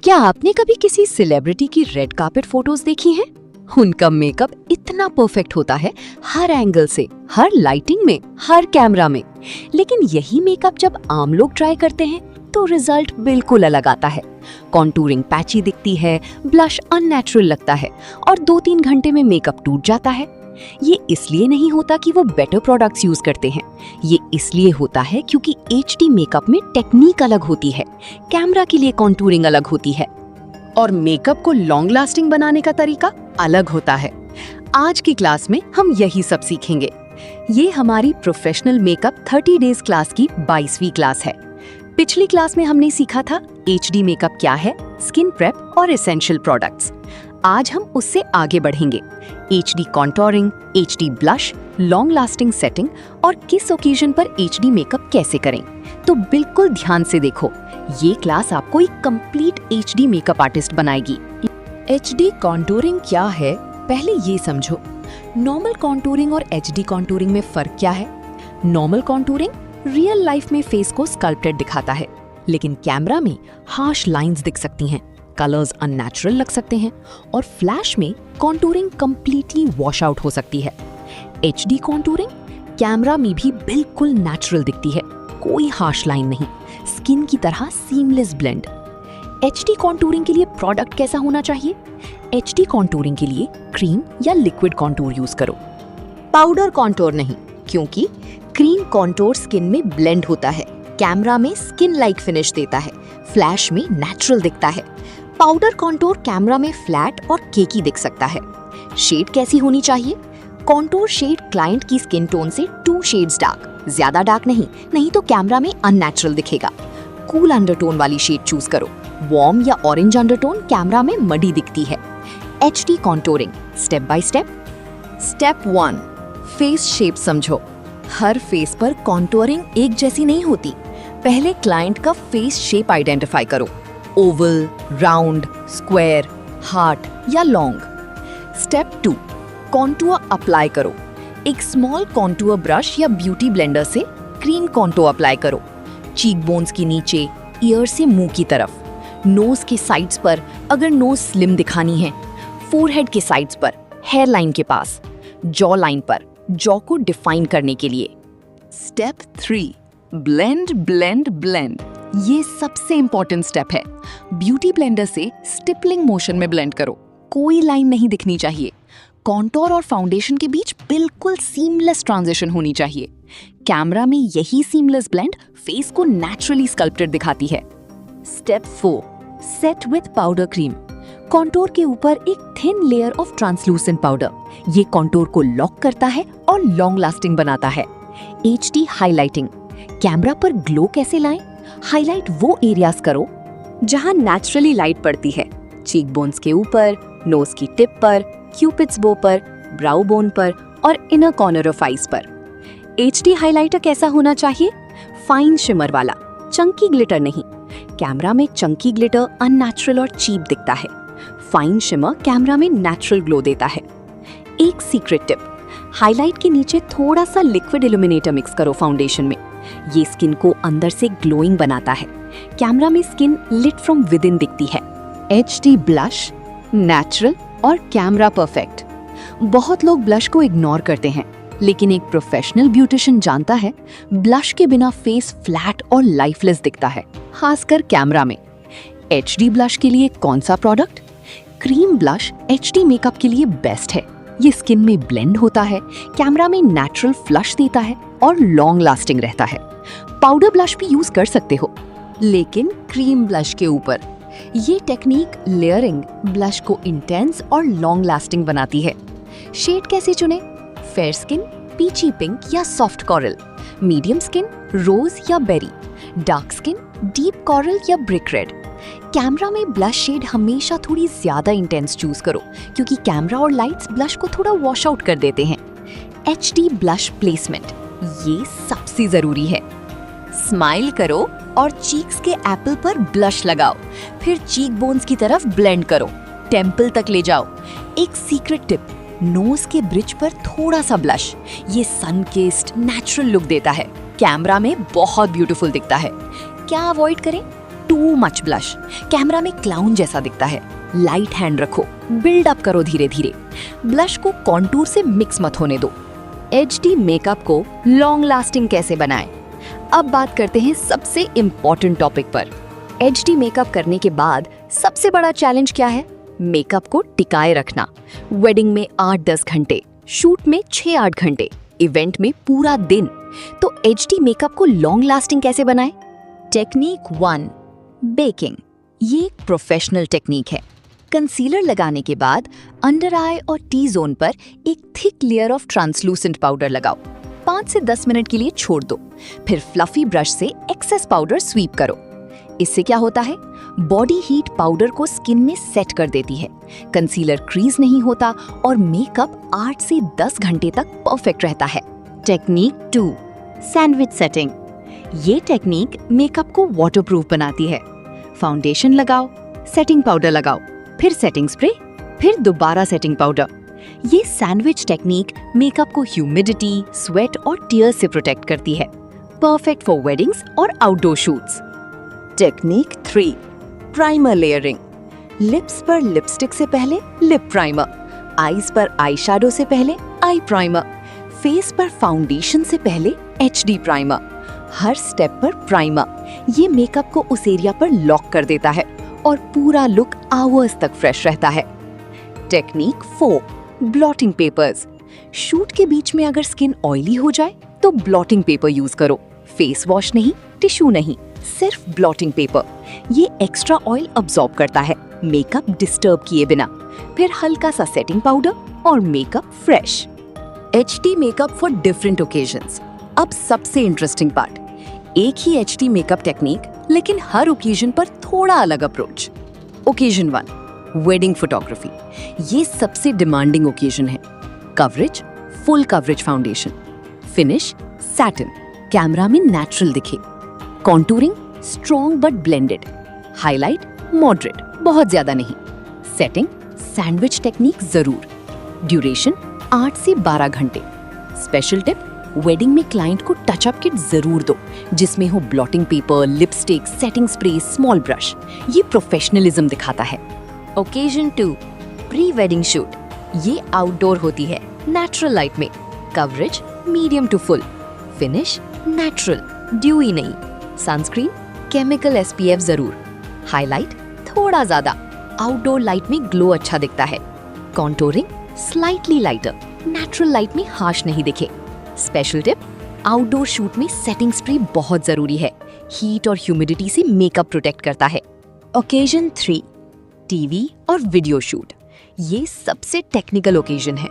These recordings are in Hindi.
क्या आपने कभी किसी सेलिब्रिटी की रेड कार्पेट फोटोज देखी हैं? उनका मेकअप इतना परफेक्ट होता है, हर एंगल से, हर लाइटिंग में, हर कैमरा में। लेकिन यही मेकअप जब आम लोग ट्राई करते हैं तो रिजल्ट बिल्कुल अलग आता है। कॉन्टूरिंग पैची दिखती है, ब्लश अननेचुरल लगता है और 2-3 घंटे में मेकअप टूट जाता है। ये इसलिए नहीं होता कि वो बेटर प्रोडक्ट्स यूज करते हैं, ये इसलिए होता है क्योंकि एचडी मेकअप में टेक्निक अलग होती है, कैमरा के लिए कॉन्टूरिंग अलग होती है और मेकअप को लॉन्ग लास्टिंग बनाने का तरीका अलग होता है। आज की क्लास में हम यही सब सीखेंगे। ये हमारी प्रोफेशनल मेकअप 30 डेज क्लास की 22वीं क्लास है। पिछली क्लास में हमने सीखा था एचडी मेकअप क्या है, स्किन प्रेप और एसेंशियल प्रोडक्ट्स। आज हम उससे आगे बढ़ेंगे। HD contouring, HD blush, long lasting setting और किस ओकेजन पर एचडी मेकअप कैसे करें। तो बिल्कुल ध्यान से देखो, ये क्लास आपको एक कंप्लीट एचडी मेकअप आर्टिस्ट बनाएगी। एचडी कॉन्टूरिंग क्या है, पहले ये समझो। नॉर्मल कॉन्टूरिंग और एचडी कॉन्टूरिंग में फर्क क्या है? नॉर्मल कॉन्टूरिंग रियल लाइफ में फेस को स्कल्प्टेड दिखाता है, लेकिन कैमरा में हार्श लाइंस दिख सकती हैं, कलर्स अननेचुरल लग सकते हैं और फ्लैश में कॉन्टूरिंग कंप्लीटली वॉश आउट हो सकती है। एचडी कॉन्टूरिंग कैमरा में भी बिल्कुल नेचुरल दिखती है, कोई हार्श लाइन नहीं, स्किन की तरह सीमलेस ब्लेंड। एचडी कॉन्टूरिंग के लिए प्रोडक्ट कैसा होना चाहिए? एचडी कॉन्टूरिंग के लिए क्रीम या लिक्विड कॉन्टूर यूज करो, पाउडर कॉन्टूर नहीं, क्योंकि क्रीम कॉन्टूर स्किन में ब्लेंड होता है, कैमरा में स्किन लाइक फिनिश देता है, फ्लैश में नेचुरल दिखता है। पाउडर कॉन्टूर कैमरा में फ्लैट और केकी दिख सकता है। शेड कैसी होनी चाहिए? कॉन्टूर शेड क्लाइंट की स्किन टोन से 2 शेड्स डार्क, ज्यादा डार्क नहीं तो कैमरा में अननेचुरल दिखेगा। कूल अंडरटोन वाली शेड चूज करो, वार्म या ऑरेंज अंडरटोन कैमरा में मडी दिखती है। HD contouring step by step. Step 1, face shape समझो। हर फेस पर कॉन्टूरिंग एक जैसी नहीं होती। पहले क्लाइंट का फेस शेप आइडेंटिफाई करो, ओवल, राउंड, स्क्वायर, हार्ट या लॉन्ग। स्टेप 2, कॉन्टूर अप्लाई करो। एक स्मॉल कॉन्टूर ब्रश या ब्यूटी ब्लेंडर से क्रीम कॉन्टूर अप्लाई करो, चीक बोन्स के नीचे, ईयर से मुंह की तरफ, नोज के साइड्स पर अगर नोज स्लिम दिखानी है, फोरहेड के साइड्स पर, हेयर लाइन के पास, जॉ लाइन पर, जॉ को डिफाइन करने के लिए। Step 3, blend blend blend. ये सबसे इंपॉर्टेंट स्टेप है। ब्यूटी ब्लेंडर से स्टिपलिंग मोशन में ब्लेंड करो, कोई लाइन नहीं दिखनी चाहिए। कॉन्टूर और फाउंडेशन के बीच बिल्कुल सीमलेस ट्रांजिशन होनी चाहिए। कैमरा में यही सीमलेस ब्लेंड फेस को नेचुरली स्कल्प्टेड दिखाती है। Step 4, set with powder cream. Contour के ऊपर एक thin layer of translucent powder, ये कॉन्टूर को लॉक करता है और लॉन्ग लास्टिंग बनाता है। एचडी हाइलाइटिंग, कैमरा पर ग्लो कैसे लाएं? हाईलाइट वो एरियाज करो जहां नेचुरली लाइट पड़ती है, चीक बोन्स के ऊपर, नोज की टिप पर, क्यूपिड्स बो पर, ब्राउ बोन पर और इनर कॉर्नर ऑफ आईज पर। एचडी हाइलाइटर कैसा होना चाहिए? फाइन शिमर वाला, चंकी ग्लिटर नहीं। कैमरा में चंकी ग्लिटर अननेचुरल और चीप दिखता है। फाइन शिमर कैमरा में नेचुरल ग्लो देता है। एक सीक्रेट टिप, हाइलाइट के नीचे थोड़ा सा लिक्विड इल्यूमिनेटर मिक्स करो फाउंडेशन में, ये स्किन को अंदर से ग्लोइंग बनाता है। कैमरा में skin lit from within दिखती है। एचडी ब्लश, नेचुरल और कैमरा परफेक्ट। बहुत लोग ब्लश को इग्नोर करते हैं, लेकिन एक प्रोफेशनल ब्यूटिशियन जानता है ब्लश के बिना फेस फ्लैट और लाइफलेस दिखता है, खासकर कैमरा में। एचडी ब्लश के लिए कौन सा product? Cream blush HD makeup के लिए बेस्ट है। ये स्किन में ब्लेंड होता है, कैमरा में नेचुरल फ्लश देता है और लॉन्ग लास्टिंग रहता है। पाउडर ब्लश भी यूज कर सकते हो, लेकिन क्रीम ब्लश के ऊपर। ये टेक्निक लेयरिंग ब्लश को इंटेंस और लॉन्ग लास्टिंग बनाती है। शेड कैसे चुने? फेयर स्किन पीची पिंक या soft coral, medium skin rose या berry, dark skin deep coral या ब्रिक रेड। कैमरा में ब्लश शेड हमेशा थोड़ी ज्यादा इंटेंस चूज करो, क्योंकि कैमरा और लाइट्स ब्लश को थोड़ा वॉश आउट कर देते हैं। एचडी ब्लश प्लेसमेंट, ये सबसे जरूरी है। स्माइल करो और चीक्स के एप्पल पर ब्लश लगाओ, फिर चीक बोन्स की तरफ ब्लेंड करो, टेम्पल तक ले जाओ। एक सीक्रेट टिप, नोज के ब्रिज पर थोड़ा सा ब्लश, ये सन किस्ड नेचुरल लुक देता है, कैमरा में बहुत ब्यूटीफुल दिखता है। क्या अवॉइड करें? टू मच ब्लश, कैमरा में क्लाउन जैसा दिखता है। लाइट हैंड रखो, बिल्ड अप करो धीरे धीरे। ब्लश को कॉन्टूर से मिक्स मत होने दो। एचडी मेकअप को लॉन्ग लास्टिंग कैसे बनाएं? अब बात करते हैं सबसे इम्पोर्टेंट टॉपिक पर। एचडी मेकअप करने के बाद सबसे बड़ा चैलेंज क्या है? मेकअप को टिकाए रखना। वेडिंग में 8-10 घंटे, शूट में 6-8 घंटे, इवेंट में पूरा दिन। तो एचडी मेकअप को लॉन्ग लास्टिंग कैसे बनाएं? Technique 1, baking. ये एक प्रोफेशनल टेक्निक है। कंसीलर लगाने के बाद अंडर आई और टी जोन पर एक thick layer of translucent powder लगाओ। 5 से 10 मिनट के लिए छोड़ दो। फिर फ्लफी ब्रश से एक्सेस पाउडर स्वीप करो। इससे क्या होता है? बॉडी हीट पाउडर को स्किन में सेट कर देती है, कंसीलर क्रीज नहीं होता और मेकअप 8 से 10 घंटे तक परफेक्ट रहता है। Technique 2, sandwich setting. ये टेक्निक मेकअप को वाटरप्रूफ बनाती है। फाउंडेशन लगाओ, सेटिंग पाउडर लगाओ, फिर सेटिंग स्प्रे, फिर दोबारा सेटिंग पाउडर। ये सैंडविच टेक्निक मेकअप को ह्यूमिडिटी, स्वेट और टीयर्स से प्रोटेक्ट करती है। परफेक्ट फॉर वेडिंग्स और outdoor shoots. Technique 3, primer layering. Lips पर लिपस्टिक से पहले लिप प्राइमर, आईज पर आई शैडो से पहले आई प्राइमर, फेस पर फाउंडेशन से पहले एचडी प्राइमर। हर स्टेप पर प्राइमर। ये मेकअप को उस एरिया पर लॉक कर देता है और पूरा लुक आवर्स तक फ्रेश रहता है। Technique 4, blotting papers. शूट के बीच में अगर स्किन ऑयली हो जाए तो ब्लॉटिंग पेपर यूज करो। फेस वॉश नहीं, टिश्यू नहीं, सिर्फ ब्लॉटिंग पेपर। ये एक्स्ट्रा ऑयल अब्सॉर्ब करता है, मेकअप डिस्टर्ब किए बिना। फिर हल्का सा सेटिंग पाउडर और makeup fresh. HD makeup for different occasions. अब सबसे इंटरेस्टिंग पार्ट, एक ही एचडी मेकअप टेक्निक लेकिन हर ओकेजन पर थोड़ा अलग अप्रोच। Occasion 1, wedding photography. ये सबसे डिमांडिंग ओकेजन है। Coverage, full coverage foundation. Finish, satin, camera में नेचुरल दिखे। Contouring, strong but blended. Highlight, moderate, बहुत ज्यादा नहीं। सेटिंग, सैंडविच टेक्निक जरूर। ड्यूरेशन 8 से 12 घंटे। स्पेशल टिप, वेडिंग में क्लाइंट को टचअप किट जरूर दो, जिसमें हो blotting paper, lipstick, setting spray, small brush. ये प्रोफेशनलिज्म दिखाता है। Occasion 2, pre wedding shoot. ये आउटडोर होती है, नेचुरल लाइट में। Coverage medium to full. Finish natural, dewy नहीं। सनस्क्रीन, केमिकल SPF जरूर। हाईलाइट थोड़ा ज्यादा, आउटडोर लाइट में ग्लो अच्छा दिखता है। Contouring slightly lighter, natural light में हार्श नहीं दिखे। स्पेशल टिप, आउटडोर शूट में सेटिंग स्प्रे बहुत जरूरी है। हीट और ह्यूमिडिटी से मेकअप प्रोटेक्ट करता है। ओकेजन 3, टीवी और वीडियो शूट। ये सबसे टेक्निकल ओकेजन है।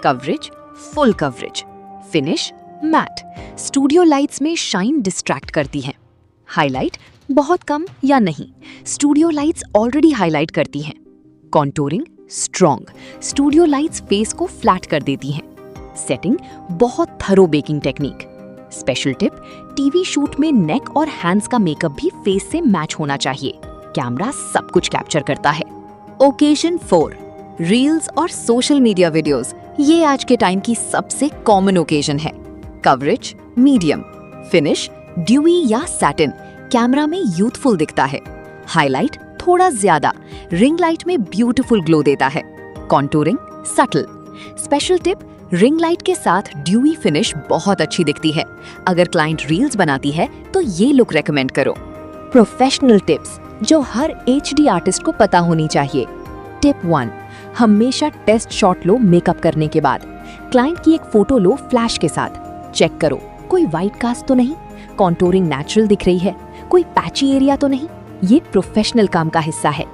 Coverage full coverage. Finish matte, studio lights में शाइन डिस्ट्रैक्ट करती हैं। हाईलाइट बहुत कम या नहीं, स्टूडियो लाइट्स ऑलरेडी हाईलाइट करती हैं। Contouring strong, studio lights face को फ्लैट कर देती हैं। सेटिंग बहुत thorough baking technique. Special tip, TV shoot में नेक और हैंड्स का मेकअप भी फेस से मैच होना चाहिए। कैमरा सब कुछ कैप्चर करता है। ओकेजन 4, रील्स और सोशल मीडिया वीडियोस। ये आज के टाइम की सबसे कॉमन ओकेजन है। Coverage medium. फिनिश ड्यूई या सैटिन, कैमरा में यूथफुल दिखता है। हाईलाइट थोड़ा ज्यादा, रिंग लाइट में ब्यूटीफुल ग्लो देता है। Contouring subtle. Special tip, ring light के साथ ड्यूई फिनिश बहुत अच्छी दिखती है। अगर क्लाइंट रील्स बनाती है तो ये लुक रेकमेंड करो। प्रोफेशनल टिप्स जो हर एचडी आर्टिस्ट को पता होनी चाहिए। टिप 1, हमेशा टेस्ट शॉट लो मेकअप करने के बाद। क्लाइंट की एक फोटो लो फ्लैश के साथ। चेक करो कोई वाइट कास्ट तो नहीं, कॉन्टूरिंग नेचुरल दिख रही है, कोई पैची एरिया तो नहीं। ये प्रोफेशनल काम का हिस्सा है।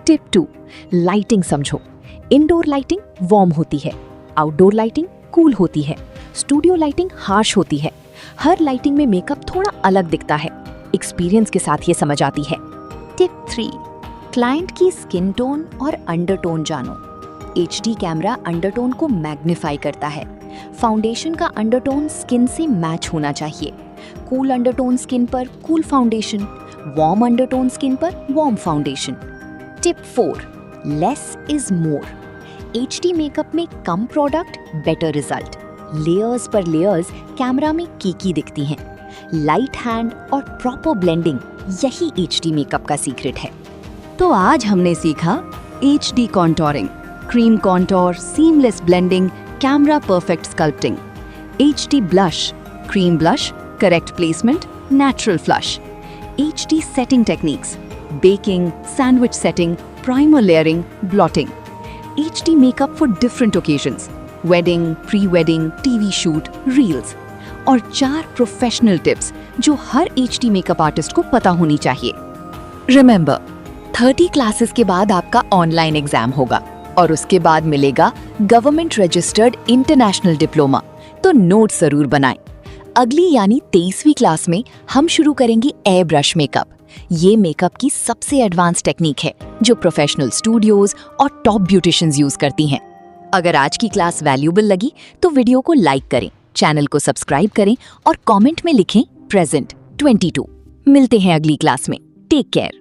टिप 2, लाइटिंग समझो। इंडोर लाइटिंग वार्म होती है, आउटडोर लाइटिंग कूल होती है, स्टूडियो लाइटिंग हार्श होती है। हर लाइटिंग में मेकअप थोड़ा अलग दिखता है। एक्सपीरियंस के साथ ये समझ आती है। टिप 3, क्लाइंट की स्किन टोन और अंडरटोन जानो। एचडी कैमरा अंडरटोन को मैग्नीफाई करता है। फाउंडेशन का अंडरटोन स्किन से मैच होना चाहिए। कूल अंडरटोन स्किन पर cool foundation, warm undertone skin पर warm foundation. Tip 4, less is more. HD makeup में कम प्रोडक्ट बेटर रिजल्ट। लेयर्स पर लेयर्स कैमरा में कीकी दिखती हैं। लाइट हैंड और प्रॉपर ब्लेंडिंग यही HD मेकअप का सीक्रेट है। तो आज हमने सीखा HD contouring, cream contour, seamless blending, camera perfect sculpting, HD blush, cream blush, correct placement, natural flush, HD setting techniques, baking, sandwich setting, primer layering, blotting, HD makeup for different occasions, wedding, pre wedding, TV shoot, reels, और 4 प्रोफेशनल टिप्स जो हर HD मेकअप आर्टिस्ट को पता होनी चाहिए। रिमेंबर, 30 क्लासेस के बाद आपका ऑनलाइन एग्जाम होगा और उसके बाद मिलेगा गवर्नमेंट रजिस्टर्ड इंटरनेशनल डिप्लोमा, तो नोट जरूर बनाएं। अगली यानी 23वीं क्लास में हम शुरू करेंगे एयर ब्रश मेकअप। ये मेकअप की सबसे एडवांस टेक्निक है जो प्रोफेशनल स्टूडियोज और टॉप ब्यूटिशियंस यूज करती हैं। अगर आज की क्लास वैल्यूएबल लगी तो वीडियो को लाइक करें, चैनल को सब्सक्राइब करें और कमेंट में लिखें प्रेजेंट 22। मिलते हैं अगली क्लास में। Take care.